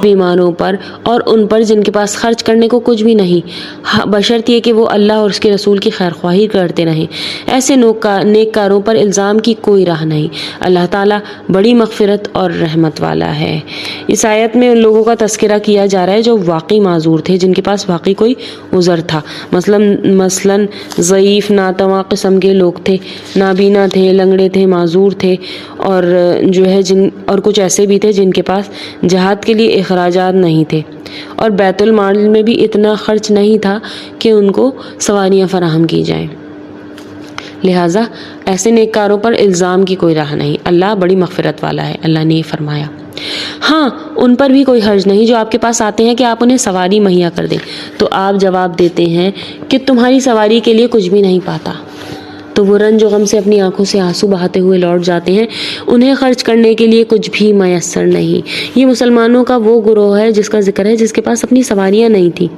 بیماروں پر اور ان پر جن کے پاس خرچ کرنے کو کچھ بھی نہیں، بشرط یہ کہ وہ اللہ اور اس کے رسول کی خیر خواہی کرتے رہیں۔ ایسے نیک کاروں پر الزام کی کوئی راہ نہیں۔ اللہ تعالیٰ بڑی مغفرت اور رحمت والا ہے۔ اس آیت میں ان لوگوں کا تذکرہ کیا جا رہا ہے جو واقعی معذور تھے، جن کے پاس واقعی کوئی عذر تھا، مثلاً ضعیف ناتواں قسم کے لوگ تھے، نابینا تھے، لنگڑے تھے، معذور تھے، اور اور کچھ ایسے بھی تھے جن کے پاس جہاد کے لیے اخراجات نہیں تھے، اور بیت المال میں بھی اتنا خرچ نہیں تھا کہ ان کو سواریاں فراہم کی جائیں۔ لہٰذا ایسے نیک کاروں پر الزام کی کوئی راہ نہیں، اللہ بڑی مغفرت والا ہے۔ اللہ نے یہ فرمایا۔ ہاں، ان پر بھی کوئی حرج نہیں جو آپ کے پاس آتے ہیں کہ آپ انہیں سواری مہیا کر دیں، تو آپ جواب دیتے ہیں کہ تمہاری سواری کے لیے کچھ بھی نہیں پاتا، تو وہ رنج و غم سے اپنی آنکھوں سے آنسو بہاتے ہوئے لوٹ جاتے ہیں، انہیں خرچ کرنے کے لیے کچھ بھی میسر نہیں۔ یہ مسلمانوں کا وہ گروہ ہے جس کا ذکر ہے جس کے پاس اپنی سواریاں نہیں تھیں۔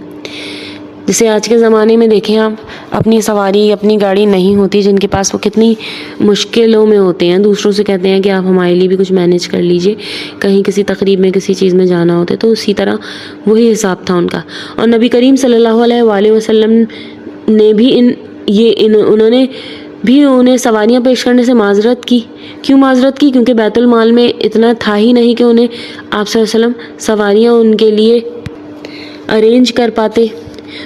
جسے آج کے زمانے میں دیکھیں آپ، اپنی سواری اپنی گاڑی نہیں ہوتی، جن کے پاس وہ کتنی مشکلوں میں ہوتے ہیں، دوسروں سے کہتے ہیں کہ آپ ہمارے لیے بھی کچھ مینیج کر لیجئے، کہیں کسی تقریب میں کسی چیز میں جانا ہوتا ہے، تو اسی طرح وہی حساب تھا ان کا۔ اور نبی کریم صلی اللہ علیہ وآلہ وسلم نے بھی انہوں نے بھی انہیں سواریاں پیش کرنے سے معذرت کی۔ کیوں معذرت کی؟ کیونکہ بیت المال میں اتنا تھا ہی نہیں کہ انہیں آپ صلی اللہ علیہ وسلم سواریاں ان کے لیے ارینج کر پاتے،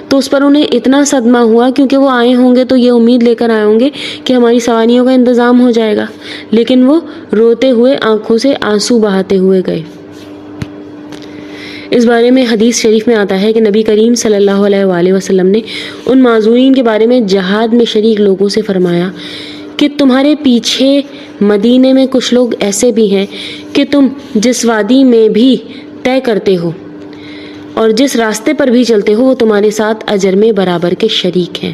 تو اس پر انہیں اتنا صدمہ ہوا، کیونکہ وہ آئے ہوں گے تو یہ امید لے کر آئے ہوں گے کہ ہماری سواریوں کا انتظام ہو جائے گا، لیکن وہ روتے ہوئے آنکھوں سے آنسو بہاتے ہوئے گئے۔ اس بارے میں حدیث شریف میں آتا ہے کہ نبی کریم صلی اللہ علیہ وآلہ وسلم نے ان معذورین کے بارے میں جہاد میں شریک لوگوں سے فرمایا کہ تمہارے پیچھے مدینے میں کچھ لوگ ایسے بھی ہیں کہ تم جس وادی میں بھی طے کرتے ہو اور جس راستے پر بھی چلتے ہو وہ تمہارے ساتھ اجر میں برابر کے شریک ہیں۔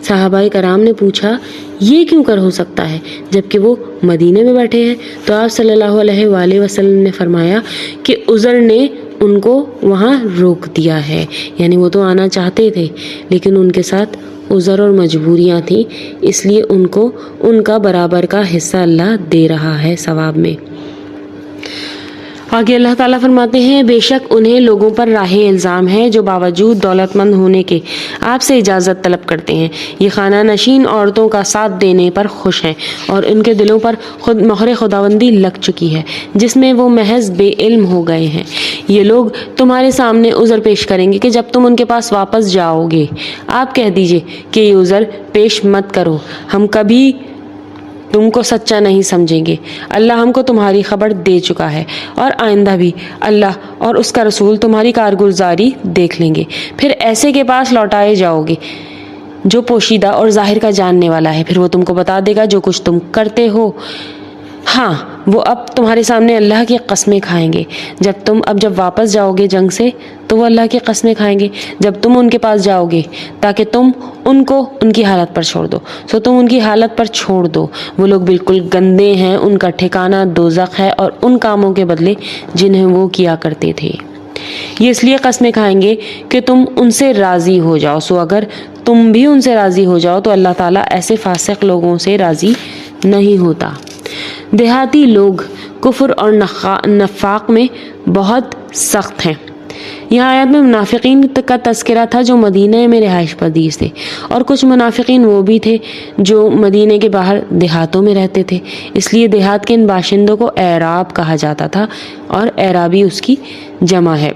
صحابہ کرام نے پوچھا یہ کیوں کر ہو سکتا ہے جبکہ وہ مدینے میں بیٹھے ہیں؟ تو آپ صلی اللہ علیہ وآلہ وسلم نے فرمایا کہ عذر نے ان کو وہاں روک دیا ہے، یعنی وہ تو آنا چاہتے تھے لیکن ان کے ساتھ عذر اور مجبوریاں تھیں، اس لیے ان کو ان کا برابر کا حصہ اللہ دے رہا ہے ثواب میں۔ آگے اللہ تعالیٰ فرماتے ہیں بے شک انہیں لوگوں پر راہ الزام ہے جو باوجود دولت مند ہونے کے آپ سے اجازت طلب کرتے ہیں، یہ خانہ نشین عورتوں کا ساتھ دینے پر خوش ہیں اور ان کے دلوں پر مہر خداوندی لگ چکی ہے جس میں وہ محض بے علم ہو گئے ہیں۔ یہ لوگ تمہارے سامنے عذر پیش کریں گے کہ جب تم ان کے پاس واپس جاؤ گے آپ کہہ دیجئے کہ یہ عذر پیش مت کرو، ہم کبھی تم کو سچا نہیں سمجھیں گے، اللہ ہم کو تمہاری خبر دے چکا ہے اور آئندہ بھی اللہ اور اس کا رسول تمہاری کارگزاری دیکھ لیں گے۔ پھر ایسے کے پاس لوٹائے جاؤ گے جو پوشیدہ اور ظاہر کا جاننے والا ہے، پھر وہ تم کو بتا دے گا جو کچھ تم کرتے ہو۔ ہاں، وہ اب تمہارے سامنے اللہ کی قسمیں کھائیں گے، جب واپس جاؤ گے جنگ سے تو وہ اللہ کی قسمیں کھائیں گے جب تم ان کے پاس جاؤ گے تاکہ تم ان کو ان کی حالت پر چھوڑ دو، سو تم ان کی حالت پر چھوڑ دو، وہ لوگ بالکل گندے ہیں، ان کا ٹھکانہ دوزخ ہے اور ان کاموں کے بدلے جنہیں وہ کیا کرتے تھے۔ یہ اس لیے قسمیں کھائیں گے کہ تم ان سے راضی ہو جاؤ، سو اگر تم بھی ان سے راضی ہو جاؤ تو اللہ تعالیٰ ایسے فاسق لوگوں سے راضی نہیں ہوتا۔ دیہاتی لوگ کفر اور نفاق میں بہت سخت ہیں۔ یہاں آیت میں منافقین کا تذکرہ تھا جو مدینہ میں رہائش پذیر تھے، اور کچھ منافقین وہ بھی تھے جو مدینہ کے باہر دیہاتوں میں رہتے تھے، اس لیے دیہات کے ان باشندوں کو اعراب کہا جاتا تھا اور اعرابی اس کی جمع ہے۔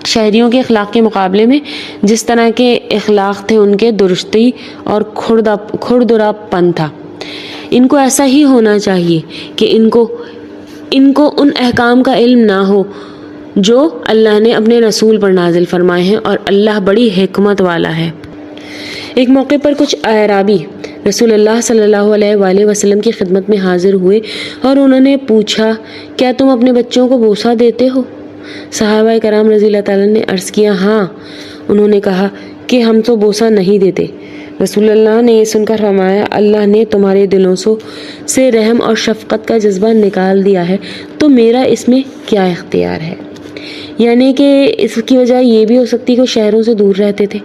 شہریوں کے اخلاق کے مقابلے میں جس طرح کے اخلاق تھے ان کے درستی اور کھردرا پن تھا۔ ان کو ایسا ہی ہونا چاہیے کہ ان کو ان احکام کا علم نہ ہو جو اللہ نے اپنے رسول پر نازل فرمائے ہیں، اور اللہ بڑی حکمت والا ہے۔ ایک موقع پر کچھ اعرابی رسول اللہ صلی اللہ علیہ وآلہ وسلم کی خدمت میں حاضر ہوئے اور انہوں نے پوچھا کیا تم اپنے بچوں کو بوسہ دیتے ہو؟ صحابہ کرام رضی اللہ تعالیٰ نے عرض کیا ہاں۔ انہوں نے کہا کہ ہم تو بوسہ نہیں دیتے۔ رسول اللہ نے یہ سن کر فرمایا اللہ نے تمہارے دلوں سے رحم اور شفقت کا جذبہ نکال دیا ہے، تو میرا اس میں کیا اختیار ہے؟ یعنی کہ اس کی وجہ یہ بھی ہو سکتی کہ وہ شہروں سے دور رہتے تھے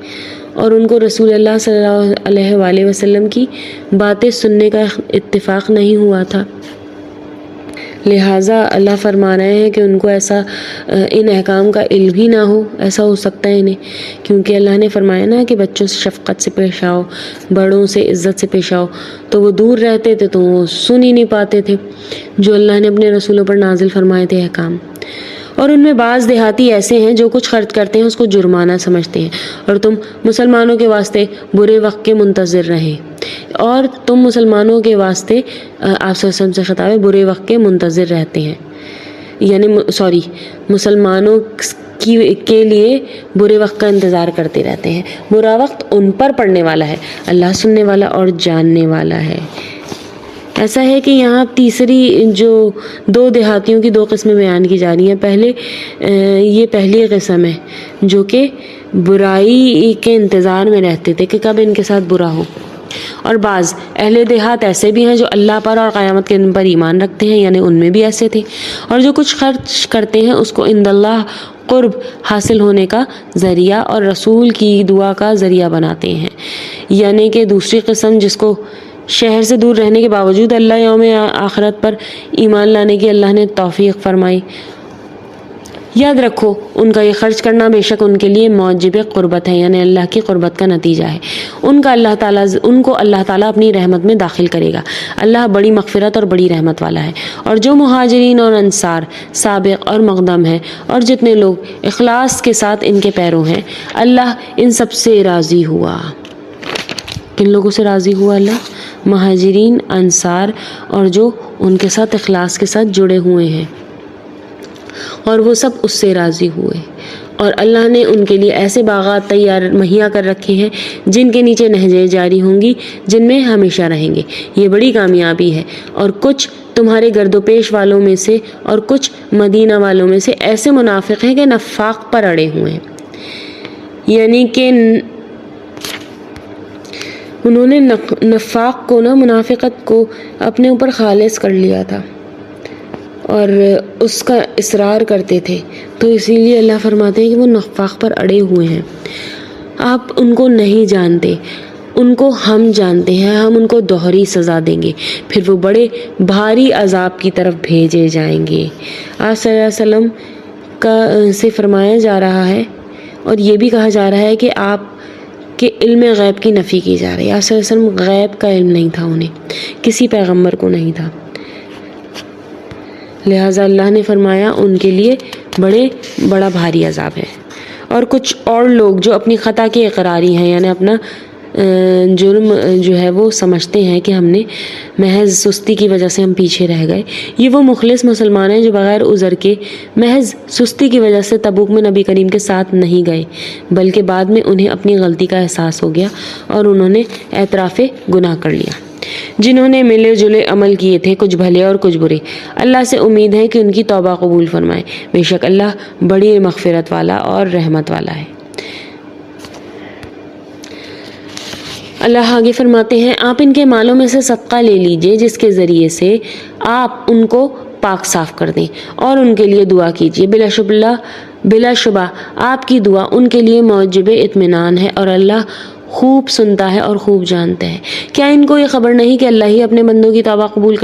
اور ان کو رسول اللہ صلی اللہ علیہ وآلہ وسلم کی باتیں سننے کا اتفاق نہیں ہوا تھا، لہٰذا اللہ فرما رہے ہیں کہ ان کو ایسا ان احکام کا علم ہی نہ ہو، ایسا ہو سکتا ہے انہیں، کیونکہ اللہ نے فرمایا نا کہ بچوں سے شفقت سے پیش آؤ، بڑوں سے عزت سے پیش آؤ، تو وہ دور رہتے تھے تو وہ سن ہی نہیں پاتے تھے جو اللہ نے اپنے رسولوں پر نازل فرمائے تھے احکام۔ اور ان میں بعض دیہاتی ایسے ہیں جو کچھ خرچ کرتے ہیں اس کو جرمانہ سمجھتے ہیں، اور تم مسلمانوں کے واسطے برے وقت کے منتظر رہیں، اور تم مسلمانوں کے واسطے آپ صلی اللہ علیہ وسلم سے خطاب ہے، برے وقت کے منتظر رہتے ہیں، یعنی مسلمانوں کے لیے برے وقت کا انتظار کرتے رہتے ہیں۔ برا وقت ان پر پڑنے والا ہے، اللہ سننے والا اور جاننے والا ہے۔ ایسا ہے کہ یہاں تیسری جو دو دیہاتیوں کی دو قسمیں بیان کی جا رہی ہیں۔ پہلے یہ پہلی قسم ہے جو کہ برائی کے انتظار میں رہتے تھے کہ کب ان کے ساتھ برا ہو، اور بعض اہل دیہات ایسے بھی ہیں جو اللہ پر اور قیامت کے دن پر ایمان رکھتے ہیں، یعنی ان میں بھی ایسے تھے، اور جو کچھ خرچ کرتے ہیں اس کو عند اللہ قرب حاصل ہونے کا ذریعہ اور رسول کی دعا کا ذریعہ بناتے ہیں۔ یعنی کہ دوسری قسم جس کو شہر سے دور رہنے کے باوجود اللہ یوم آخرت پر ایمان لانے کی اللہ نے توفیق فرمائی، یاد رکھو ان کا یہ خرچ کرنا بے شک ان کے لیے موجب قربت ہے، یعنی اللہ کی قربت کا نتیجہ ہے۔ ان کو اللہ تعالیٰ اپنی رحمت میں داخل کرے گا۔ اللہ بڑی مغفرت اور بڑی رحمت والا ہے۔ اور جو مہاجرین اور انصار سابق اور مقدم ہیں اور جتنے لوگ اخلاص کے ساتھ ان کے پیرو ہیں، اللہ ان سب سے راضی ہوا۔ کن لوگوں سے راضی ہوا اللہ؟ مہاجرین، انصار، اور جو ان کے ساتھ اخلاص کے ساتھ جڑے ہوئے ہیں، اور وہ سب اس سے راضی ہوئے۔ اور اللہ نے ان کے لیے ایسے باغات تیار مہیا کر رکھے ہیں جن کے نیچے نہریں جاری ہوں گی، جن میں ہمیشہ رہیں گے۔ یہ بڑی کامیابی ہے۔ اور کچھ تمہارے گرد و پیش والوں میں سے اور کچھ مدینہ والوں میں سے ایسے منافق ہیں کہ نفاق پر اڑے ہوئے ہیں، یعنی کہ انہوں نے نفاق کو منافقت کو اپنے اوپر خالص کر لیا تھا اور اس کا اصرار کرتے تھے، تو اسی لیے اللہ فرماتے ہیں کہ وہ نفاق پر اڑے ہوئے ہیں۔ آپ ان کو نہیں جانتے، ان کو ہم جانتے ہیں، ہم ان کو دوہری سزا دیں گے، پھر وہ بڑے بھاری عذاب کی طرف بھیجے جائیں گے۔ آپ صلی اللہ علیہ وسلم سے فرمایا جا رہا ہے اور یہ بھی کہا جا رہا ہے کہ آپ کہ علم غیب کی نفی کی جا رہی ہے۔ آپ صلی اللہ علیہ وسلم غیب کا علم نہیں تھا، انہیں کسی پیغمبر کو نہیں تھا، لہٰذا اللہ نے فرمایا ان کے لیے بڑا بھاری عذاب ہے۔ اور کچھ اور لوگ جو اپنی خطا کے اقراری ہیں، یعنی اپنا جرم جو ہے وہ سمجھتے ہیں کہ ہم نے محض سستی کی وجہ سے ہم پیچھے رہ گئے، یہ وہ مخلص مسلمان ہیں جو بغیر عذر کے محض سستی کی وجہ سے تبوک میں نبی کریم کے ساتھ نہیں گئے، بلکہ بعد میں انہیں اپنی غلطی کا احساس ہو گیا اور انہوں نے اعتراف گناہ کر لیا۔ جنہوں نے ملے جلے عمل کیے تھے، کچھ بھلے اور کچھ برے، اللہ سے امید ہے کہ ان کی توبہ قبول فرمائے، بے شک اللہ بڑی مغفرت والا اور رحمت والا ہے۔ اللہ آگے فرماتے ہیں، آپ ان کے مالوں میں سے صدقہ لے لیجئے جس کے ذریعے سے آپ ان کو پاک صاف کر دیں، اور ان کے لیے دعا کیجئے، بلا شبہ آپ کی دعا ان کے لیے موجب اطمینان ہے، اور اللہ خوب سنتا ہے اور خوب جانتا ہے۔ کیا ان کو یہ خبر نہیں کہ اللہ ہی اپنے بندوں کی توبہ قبول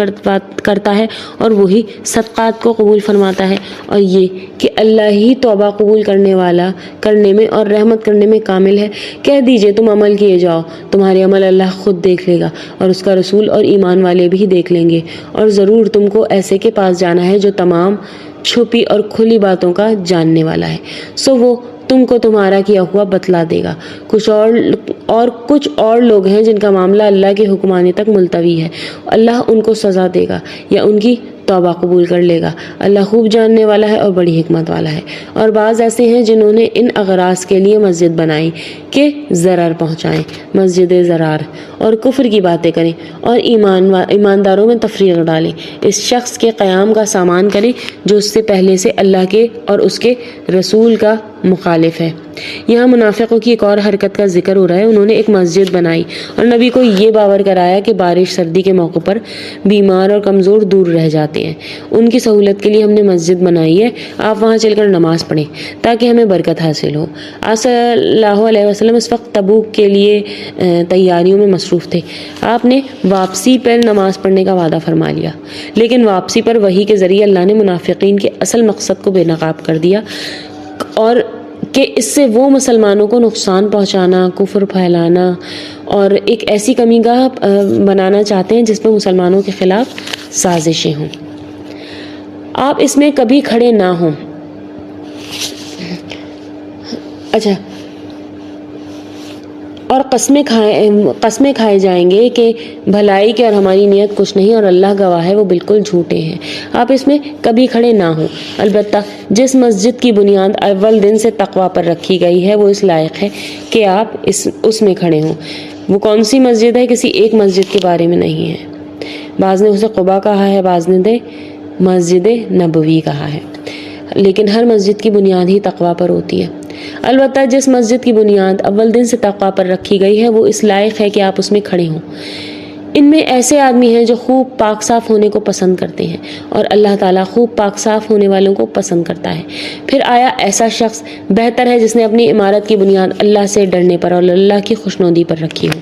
کرتا ہے اور وہی صدقات کو قبول فرماتا ہے، اور یہ کہ اللہ ہی توبہ قبول کرنے میں اور رحمت کرنے میں کامل ہے۔ کہہ دیجئے تم عمل کیے جاؤ، تمہارے عمل اللہ خود دیکھ لے گا، اور اس کا رسول اور ایمان والے بھی دیکھ لیں گے، اور ضرور تم کو ایسے کے پاس جانا ہے جو تمام چھپی اور کھلی باتوں کا جاننے والا ہے، سو وہ تم کو تمہارا کیا ہوا بتلا دے گا۔ کچھ اور لوگ ہیں جن کا معاملہ اللہ کے حکم آنے تک ملتوی ہے، اللہ ان کو سزا دے گا یا ان کی توبہ قبول کر لے گا، اللہ خوب جاننے والا ہے اور بڑی حکمت والا ہے۔ اور بعض ایسے ہیں جنہوں نے ان اغراض کے لیے مسجد بنائی کہ ضرر پہنچائیں، مسجد ضرار، اور کفر کی باتیں کریں اور ایمانداروں میں تفریق ڈالیں، اس شخص کے قیام کا سامان کریں جو اس سے پہلے سے اللہ کے اور اس کے رسول کا مخالف ہے۔ یہاں منافقوں کی ایک اور حرکت کا ذکر ہو رہا ہے. انہوں نے ایک مسجد بنائی اور نبی کو یہ باور کرایا کہ بارش سردی کے موقع پر بیمار اور کمزور دور رہ جاتے ہیں. ان کی سہولت کے لیے ہم نے مسجد بنائی ہے, آپ وہاں چل کر نماز پڑھیں تاکہ ہمیں برکت حاصل ہو. آپ صلی اللہ علیہ وسلم اس وقت تبوک کے لیے تیاریوں میں مصروف تھے. آپ نے واپسی پر نماز پڑھنے کا وعدہ فرما لیا, لیکن واپسی پر وحی کے ذریعے اللہ نے منافقین کے اصل مقصد کو بے نقاب کر دیا اور کہ اس سے وہ مسلمانوں کو نقصان پہنچانا, کفر پھیلانا اور ایک ایسی کمی گاہ بنانا چاہتے ہیں جس میں مسلمانوں کے خلاف سازشیں ہوں. آپ اس میں کبھی کھڑے نہ ہوں. اچھا, اور قسمیں کھائے جائیں گے کہ بھلائی کی اور ہماری نیت کچھ نہیں اور اللہ گواہ ہے وہ بالکل جھوٹے ہیں. آپ اس میں کبھی کھڑے نہ ہوں. البتہ جس مسجد کی بنیاد اول دن سے تقوی پر رکھی گئی ہے وہ اس لائق ہے کہ آپ اس میں کھڑے ہوں. وہ کون سی مسجد ہے؟ کسی ایک مسجد کے بارے میں نہیں ہے. بعض نے اسے قبا کہا ہے, بعض نے مسجد نبوی کہا ہے, لیکن ہر مسجد کی بنیاد ہی تقوی پر ہوتی ہے. البتہ جس مسجد کی بنیاد اول دن سے تقوی پر رکھی گئی ہے وہ اس لائق ہے کہ آپ اس میں کھڑے ہوں. ان میں ایسے آدمی ہیں جو خوب پاک صاف ہونے کو پسند کرتے ہیں اور اللہ تعالیٰ خوب پاک صاف ہونے والوں کو پسند کرتا ہے. پھر آیا ایسا شخص بہتر ہے جس نے اپنی عمارت کی بنیاد اللہ سے ڈرنے پر اور اللہ کی خوشنودی پر رکھی ہو,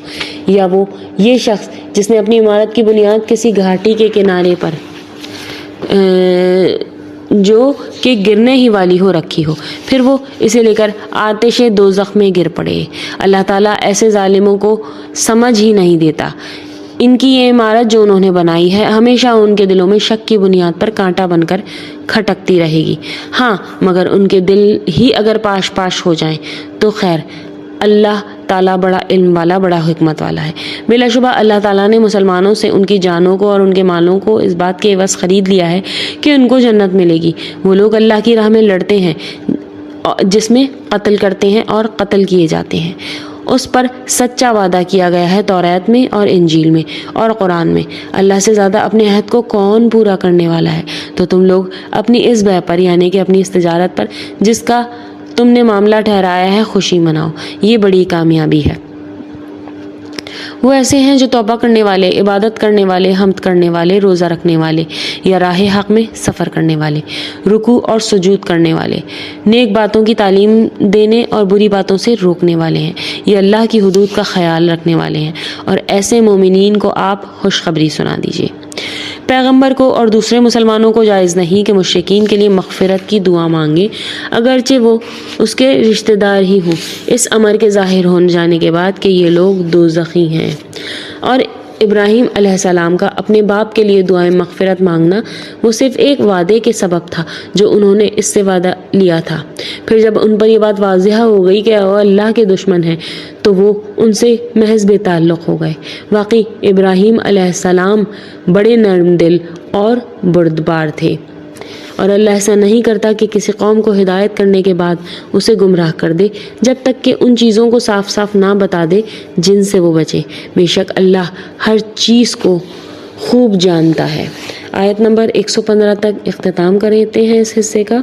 یا وہ یہ شخص جس نے اپنی عمارت کی بنیاد کسی گھاٹی کے کنارے پر جو کہ گرنے ہی والی ہو رکھی ہو, پھر وہ اسے لے کر آتش دوزخ میں گر پڑے. اللہ تعالیٰ ایسے ظالموں کو سمجھ ہی نہیں دیتا. ان کی یہ عمارت جو انہوں نے بنائی ہے ہمیشہ ان کے دلوں میں شک کی بنیاد پر کانٹا بن کر کھٹکتی رہے گی. ہاں, مگر ان کے دل ہی اگر پاش پاش ہو جائیں تو خیر, اللہ تعالیٰ بڑا علم والا, بڑا حکمت والا ہے. بلا شبہ اللہ تعالیٰ نے مسلمانوں سے ان کی جانوں کو اور ان کے مالوں کو اس بات کے عوض خرید لیا ہے کہ ان کو جنت ملے گی. وہ لوگ اللہ کی راہ میں لڑتے ہیں جس میں قتل کرتے ہیں اور قتل کیے جاتے ہیں. اس پر سچا وعدہ کیا گیا ہے تورات میں اور انجیل میں اور قرآن میں. اللہ سے زیادہ اپنے عہد کو کون پورا کرنے والا ہے؟ تو تم لوگ اپنی اس بیع پر یعنی کہ اپنی اس تجارت پر جس کا تم نے معاملہ ٹھہرایا ہے خوشی مناؤ, یہ بڑی کامیابی ہے. وہ ایسے ہیں جو توبہ کرنے والے, عبادت کرنے والے, حمد کرنے والے, روزہ رکھنے والے یا راہ حق میں سفر کرنے والے, رکوع اور سجود کرنے والے, نیک باتوں کی تعلیم دینے اور بری باتوں سے روکنے والے ہیں. یہ اللہ کی حدود کا خیال رکھنے والے ہیں, اور ایسے مومنین کو آپ خوشخبری سنا دیجیے. پیغمبر کو اور دوسرے مسلمانوں کو جائز نہیں کہ مشرکین کے لیے مغفرت کی دعا مانگے اگرچہ وہ اس کے رشتہ دار ہی ہوں, اس امر کے ظاہر ہو جانے کے بعد کہ یہ لوگ دوزخی ہیں. اور ابراہیم علیہ السلام کا اپنے باپ کے لیے دعائیں مغفرت مانگنا وہ صرف ایک وعدے کے سبب تھا جو انہوں نے اس سے وعدہ لیا تھا. پھر جب ان پر یہ بات واضح ہو گئی کہ وہ اللہ کے دشمن ہیں تو وہ ان سے محض بے تعلق ہو گئے. واقعی ابراہیم علیہ السلام بڑے نرم دل اور بردبار تھے, اور اللہ ایسا نہیں کرتا کہ کسی قوم کو ہدایت کرنے کے بعد اسے گمراہ کر دے جب تک کہ ان چیزوں کو صاف صاف نہ بتا دے جن سے وہ بچے. بے شک اللہ ہر چیز کو خوب جانتا ہے. آیت نمبر 115 تک اختتام کرتے ہیں اس حصے کا.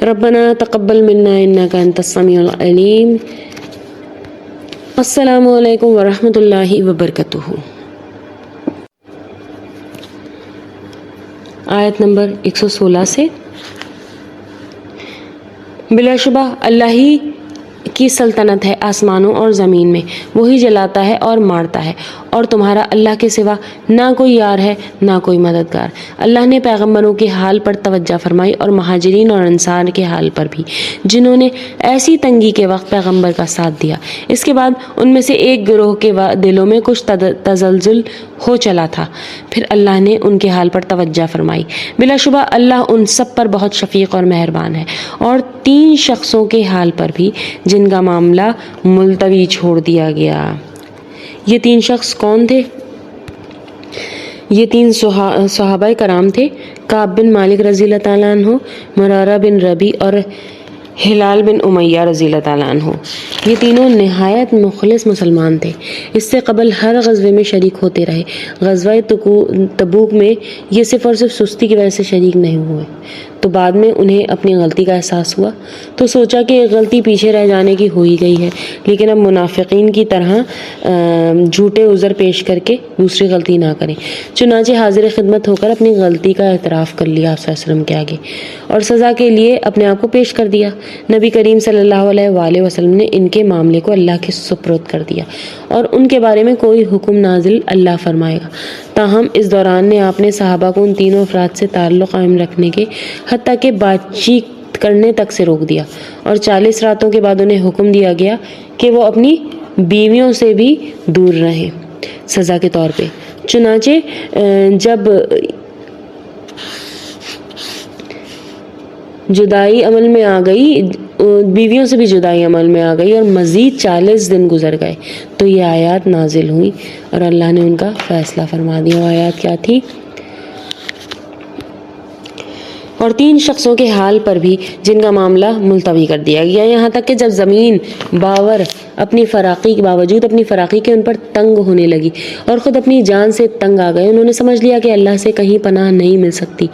ربنا تقبل منا انک انت السمیع العلیم. السلام علیکم ورحمۃ اللہ وبرکاتہ. آیت نمبر 116 سے. بلا شبہ اللہ ہی کی سلطنت ہے آسمانوں اور زمین میں, وہی جلاتا ہے اور مارتا ہے, اور تمہارا اللہ کے سوا نہ کوئی یار ہے نہ کوئی مددگار. اللہ نے پیغمبروں کے حال پر توجہ فرمائی اور مہاجرین اور انصار کے حال پر بھی جنہوں نے ایسی تنگی کے وقت پیغمبر کا ساتھ دیا. اس کے بعد ان میں سے ایک گروہ کے دلوں میں کچھ تزلزل ہو چلا تھا, پھر اللہ نے ان کے حال پر توجہ فرمائی. بلا شبہ اللہ ان سب پر بہت شفیق اور مہربان ہے. اور 3 شخصوں کے حال پر بھی جن کا معاملہ ملتوی چھوڑ دیا گیا. یہ 3 شخص کون تھے؟ یہ 3 صحابہ کرام تھے, کعب بن مالک رضی اللہ تعالیٰ عنہ, مرارہ بن ربی اور ہلال بن امیہ رضی اللہ تعالیٰ عنہ. یہ تینوں نہایت مخلص مسلمان تھے. اس سے قبل ہر غزوے میں شریک ہوتے رہے. غزوہ تبوک میں یہ صرف اور صرف سستی کی وجہ سے شریک نہیں ہوئے. تو بعد میں انہیں اپنی غلطی کا احساس ہوا تو سوچا کہ ایک غلطی پیچھے رہ جانے کی ہو ہی گئی ہے، لیکن اب منافقین کی طرح جھوٹے عذر پیش کر کے دوسری غلطی نہ کریں۔ چنانچہ حاضر خدمت ہو کر اپنی غلطی کا اعتراف کر لیا آپ صلی اللہ علیہ وسلم کے آگے اور سزا کے لیے اپنے آپ کو پیش کر دیا۔ نبی کریم صلی اللہ علیہ وآلہ وسلم نے ان کے معاملے کو اللہ کے سپرد کر دیا اور ان کے بارے میں کوئی حکم نازل اللہ فرمائے گا۔ تاہم اس دوران نے آپ نے صحابہ کو ان تینوں افراد سے تعلق قائم رکھنے کے حتیٰ کہ بات چیت کرنے تک سے روک دیا، اور 40 راتوں کے بعد انہیں حکم دیا گیا کہ وہ اپنی بیویوں سے بھی دور رہیں سزا کے طور پہ۔ چنانچہ جب جدائی عمل میں آ گئی، بیویوں سے بھی جدائی عمل میں آ گئی اور مزید 40 دن گزر گئے تو یہ آیات نازل ہوئی اور اللہ نے ان کا فیصلہ فرما دیا۔ وہ آیات کیا تھی؟ اور 3 شخصوں کے حال پر بھی جن کا معاملہ ملتوی کر دیا گیا، یہاں تک کہ جب زمین اپنی فراقی کے باوجود اپنی فراقی کے ان پر تنگ ہونے لگی اور خود اپنی جان سے تنگ آ گئے، انہوں نے سمجھ لیا کہ اللہ سے کہیں پناہ نہیں مل سکتی،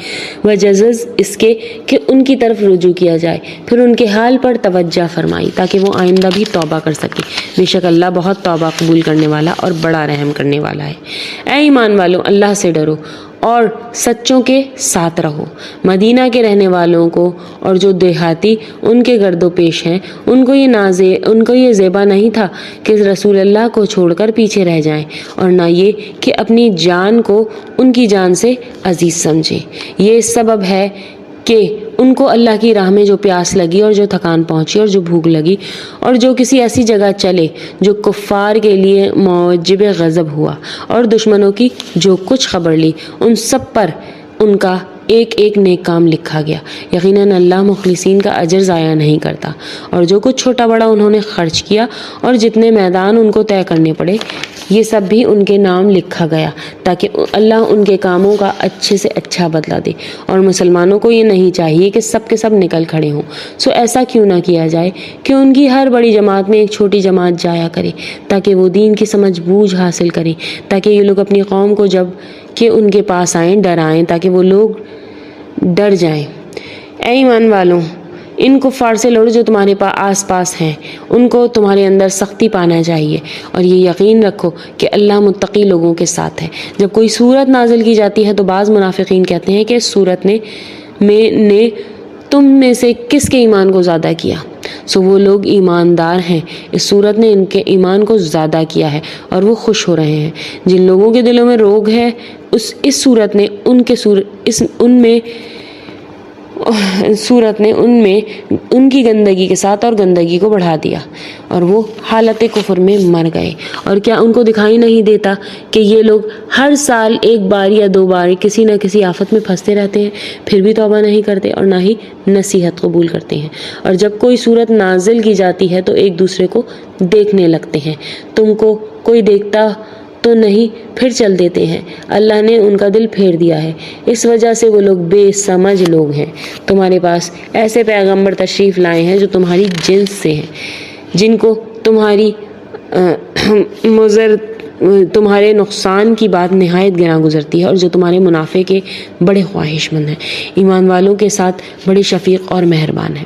وجزز اس کے کہ ان کی طرف رجوع کیا جائے۔ پھر ان کے حال پر توجہ فرمائی تاکہ وہ آئندہ بھی توبہ کر سکے، بے شک اللہ بہت توبہ قبول کرنے والا اور بڑا رحم کرنے والا ہے۔ اے ایمان والو، اللہ سے ڈرو اور سچوں کے ساتھ رہو۔ مدینہ کے رہنے والوں کو اور جو دیہاتی ان کے گرد و پیش ہیں، ان کو یہ زیبا نہیں تھا کہ رسول اللہ کو چھوڑ کر پیچھے رہ جائیں، اور نہ یہ کہ اپنی جان کو ان کی جان سے عزیز سمجھیں۔ یہ سبب ہے کہ ان کو اللہ کی راہ میں جو پیاس لگی اور جو تھکان پہنچی اور جو بھوک لگی اور جو کسی ایسی جگہ چلے جو کفار کے لیے موجب غضب ہوا اور دشمنوں کی جو کچھ خبر لی، ان سب پر ان کا ایک ایک نیک کام لکھا گیا۔ یقیناً اللہ مخلصین کا اجر ضائع نہیں کرتا۔ اور جو کچھ چھوٹا بڑا انہوں نے خرچ کیا اور جتنے میدان ان کو طے کرنے پڑے، یہ سب بھی ان کے نام لکھا گیا تاکہ اللہ ان کے کاموں کا اچھے سے اچھا بدلہ دے۔ اور مسلمانوں کو یہ نہیں چاہیے کہ سب کے سب نکل کھڑے ہوں، سو ایسا کیوں نہ کیا جائے کہ ان کی ہر بڑی جماعت میں ایک چھوٹی جماعت جایا کرے تاکہ وہ دین کی سمجھ بوجھ حاصل کریں، تاکہ یہ لوگ اپنی قوم کو جب کہ ان کے پاس آئیں ڈرائیں تاکہ وہ لوگ ڈر جائیں۔ اے ایمان والوں، ان کفار سے لڑو جو تمہارے آس پاس ہیں، ان کو تمہارے اندر سختی پانا چاہیے، اور یہ یقین رکھو کہ اللہ متقی لوگوں کے ساتھ ہے۔ جب کوئی سورت نازل کی جاتی ہے تو بعض منافقین کہتے ہیں کہ اس سورت نے تم میں سے کس کے ایمان کو زیادہ کیا؟ سو وہ لوگ ایماندار ہیں، اس صورت نے ان کے ایمان کو زیادہ کیا ہے اور وہ خوش ہو رہے ہیں۔ جن لوگوں کے دلوں میں روگ ہے، اس صورت نے ان میں ان کی گندگی کے ساتھ اور گندگی کو بڑھا دیا اور وہ حالت کفر میں مر گئے۔ اور کیا ان کو دکھائی نہیں دیتا کہ یہ لوگ ہر سال ایک بار یا 2 بار کسی نہ کسی آفت میں پھنستے رہتے ہیں، پھر بھی توبہ نہیں کرتے اور نہ ہی نصیحت قبول کرتے ہیں، اور جب کوئی صورت نازل کی جاتی ہے تو ایک دوسرے کو دیکھنے لگتے ہیں۔ تم کو کوئی دیکھتا تو نہیں، پھر چل دیتے ہیں۔ اللہ نے ان کا دل پھیر دیا ہے، اس وجہ سے وہ لوگ بے سمجھ لوگ ہیں۔ تمہارے پاس ایسے پیغمبر تشریف لائے ہیں جو تمہاری جنس سے ہیں، جن کو تمہارے نقصان کی بات نہایت گراں گزرتی ہے اور جو تمہارے منافع کے بڑے خواہش مند ہیں، ایمان والوں کے ساتھ بڑے شفیق اور مہربان ہیں۔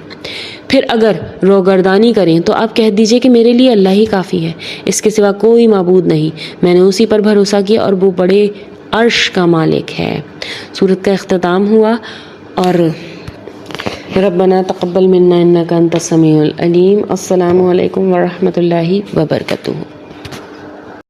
پھر اگر روگردانی کریں تو آپ کہہ دیجئے کہ میرے لیے اللہ ہی کافی ہے، اس کے سوا کوئی معبود نہیں، میں نے اسی پر بھروسہ کیا اور وہ بڑے عرش کا مالک ہے۔ سورت کا اختتام ہوا اور ربنا تقبل منا انک انت السمیع العلیم۔ السلام علیکم ورحمۃ اللہ وبرکاتہ۔